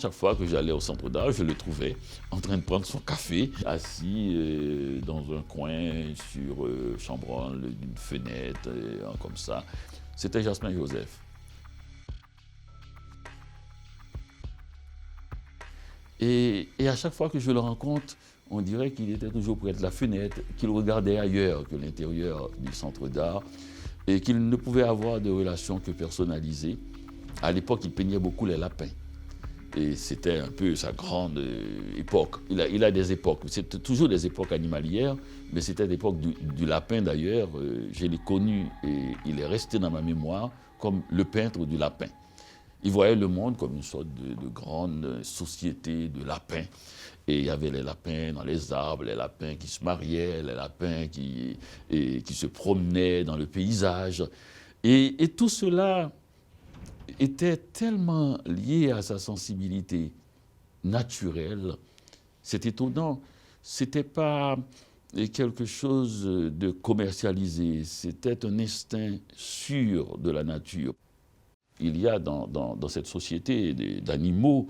Chaque fois que j'allais au centre d'art, je le trouvais en train de prendre son café, assis dans un coin sur chambranle d'une fenêtre, comme ça. C'était Jasmin Joseph. Et à chaque fois que je le rencontre, on dirait qu'il était toujours près de la fenêtre, qu'il regardait ailleurs que l'intérieur du centre d'art et qu'il ne pouvait avoir de relations que personnalisées. À l'époque, il peignait beaucoup les lapins. Et c'était un peu sa grande époque. Il a des époques. C'est toujours des époques animalières, mais c'était l'époque du lapin d'ailleurs. Je l'ai connu et il est resté dans ma mémoire comme le peintre du lapin. Il voyait le monde comme une sorte de grande société de lapins. Et il y avait les lapins dans les arbres, les lapins qui se mariaient, les lapins qui se promenaient dans le paysage. Et tout cela était tellement lié à sa sensibilité naturelle. C'est étonnant. C'était pas quelque chose de commercialisé. C'était un instinct sûr de la nature. Il y a dans cette société d'animaux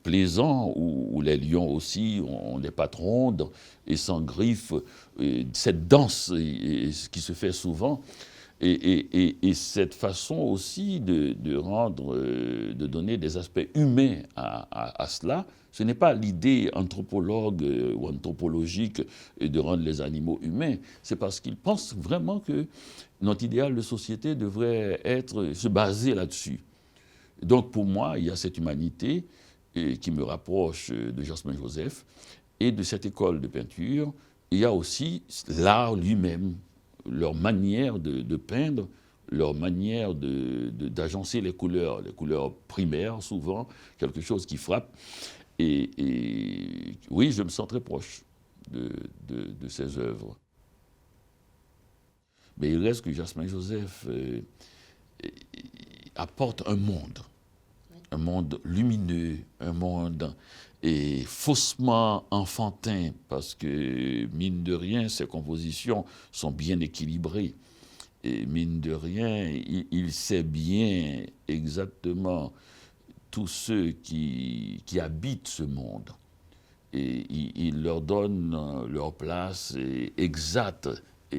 plaisants, où les lions aussi ont des pattes rondes et sans griffes, cette danse qui se fait souvent, et cette façon aussi de donner des aspects humains à cela. Ce n'est pas l'idée anthropologue ou anthropologique de rendre les animaux humains. C'est parce qu'ils pensent vraiment que notre idéal de société devrait se baser là-dessus. Donc pour moi, il y a cette humanité qui me rapproche de Jasmin Joseph et de cette école de peinture. Il y a aussi l'art lui-même, leur manière de peindre, leur manière d'agencer les couleurs primaires souvent, quelque chose qui frappe. Et oui, je me sens très proche de ces œuvres. Mais il reste que Jasmin Joseph apporte un monde lumineux, un monde faussement enfantin, parce que, mine de rien, ses compositions sont bien équilibrées. Et mine de rien, il sait bien exactement tous ceux qui habitent ce monde. Et il leur donne leur place exacte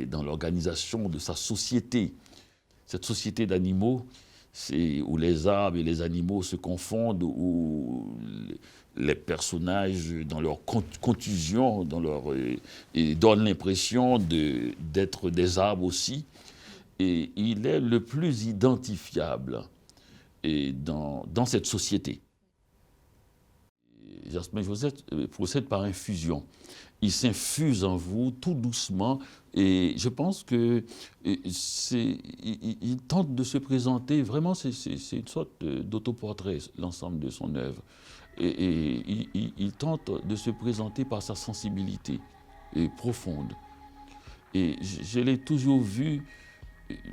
dans l'organisation de sa société. Cette société d'animaux, où les arbres et les animaux se confondent, où les personnages, dans leur contusion, donnent l'impression d'être des arbres aussi. Et il est le plus identifiable dans cette société. Jasmin Joseph procède par infusion. Il s'infuse en vous tout doucement et je pense que il tente de se présenter, vraiment c'est une sorte d'autoportrait, l'ensemble de son œuvre. Et il tente de se présenter par sa sensibilité profonde. Et je l'ai toujours vu,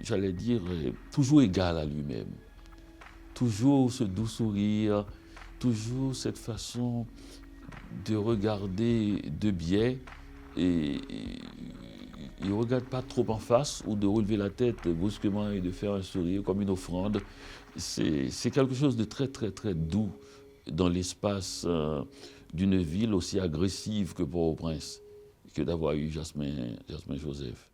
j'allais dire, toujours égal à lui-même. Toujours ce doux sourire, toujours cette façon de regarder de biais et il ne regarde pas trop en face ou de relever la tête brusquement et de faire un sourire comme une offrande. C'est quelque chose de très, très, très doux dans l'espace d'une ville aussi agressive que Port-au-Prince, que d'avoir eu Jasmin Joseph.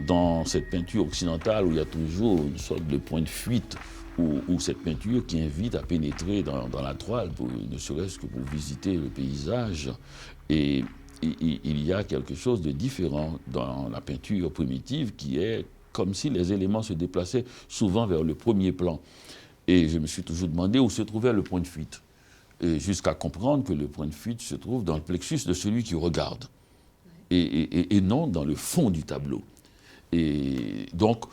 Dans cette peinture occidentale où il y a toujours une sorte de point de fuite, ou cette peinture qui invite à pénétrer dans la toile, ne serait-ce que pour visiter le paysage. Et il y a quelque chose de différent dans la peinture primitive qui est comme si les éléments se déplaçaient souvent vers le premier plan. Et je me suis toujours demandé où se trouvait le point de fuite, jusqu'à comprendre que le point de fuite se trouve dans le plexus de celui qui regarde, et non dans le fond du tableau. Et donc,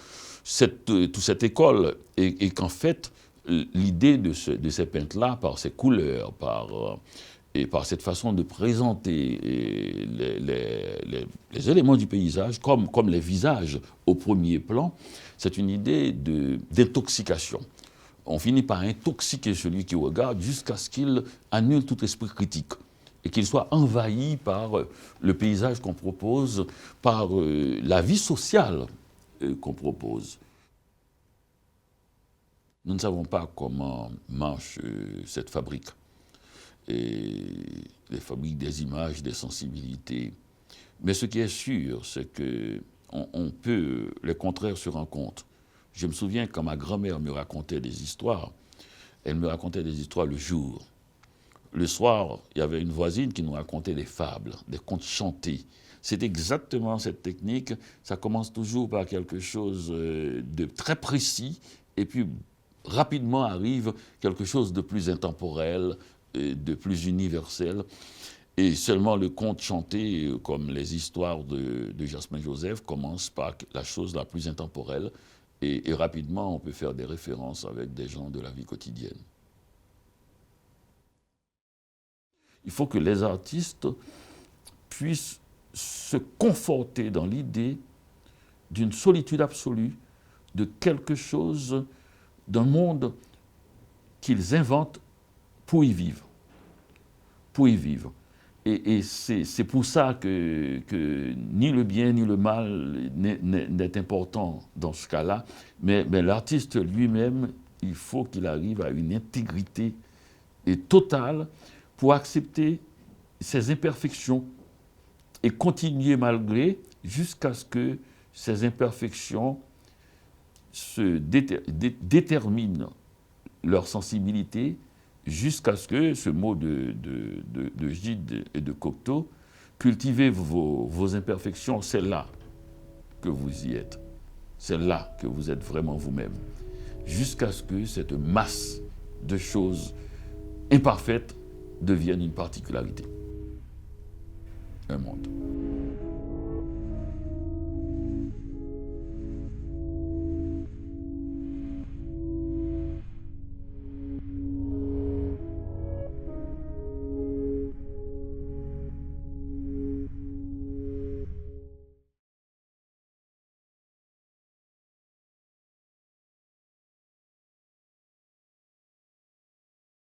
toute cette école, et qu'en fait, l'idée de ces peintres-là, par ses couleurs, par Et par cette façon de présenter les éléments du paysage comme les visages au premier plan, c'est une idée d'intoxication. On finit par intoxiquer celui qui regarde jusqu'à ce qu'il annule tout esprit critique et qu'il soit envahi par le paysage qu'on propose, par la vie sociale qu'on propose. Nous ne savons pas comment marche cette fabrique. Et les fabriques des images, des sensibilités. Mais ce qui est sûr, c'est qu'on peut, les contraires se rencontrent. Je me souviens quand ma grand-mère me racontait des histoires, elle me racontait des histoires le jour. Le soir, il y avait une voisine qui nous racontait des fables, des contes chantés. C'est exactement cette technique. Ça commence toujours par quelque chose de très précis, et puis rapidement arrive quelque chose de plus intemporel, de plus universel. Et seulement le conte chanté, comme les histoires de Jasmin Joseph, commence par la chose la plus intemporelle. Et rapidement, on peut faire des références avec des gens de la vie quotidienne. Il faut que les artistes puissent se conforter dans l'idée d'une solitude absolue, de quelque chose, d'un monde qu'ils inventent pour y vivre. Pour y vivre. Et c'est pour ça que ni le bien ni le mal n'est important dans ce cas-là, mais l'artiste lui-même, il faut qu'il arrive à une intégrité totale pour accepter ses imperfections et continuer malgré, jusqu'à ce que ces imperfections se déterminent leur sensibilité, jusqu'à ce que, ce mot de Gide et de Cocteau, cultivez vos imperfections, c'est là que vous y êtes. C'est là que vous êtes vraiment vous-même. Jusqu'à ce que cette masse de choses imparfaites devienne une particularité. Un monde.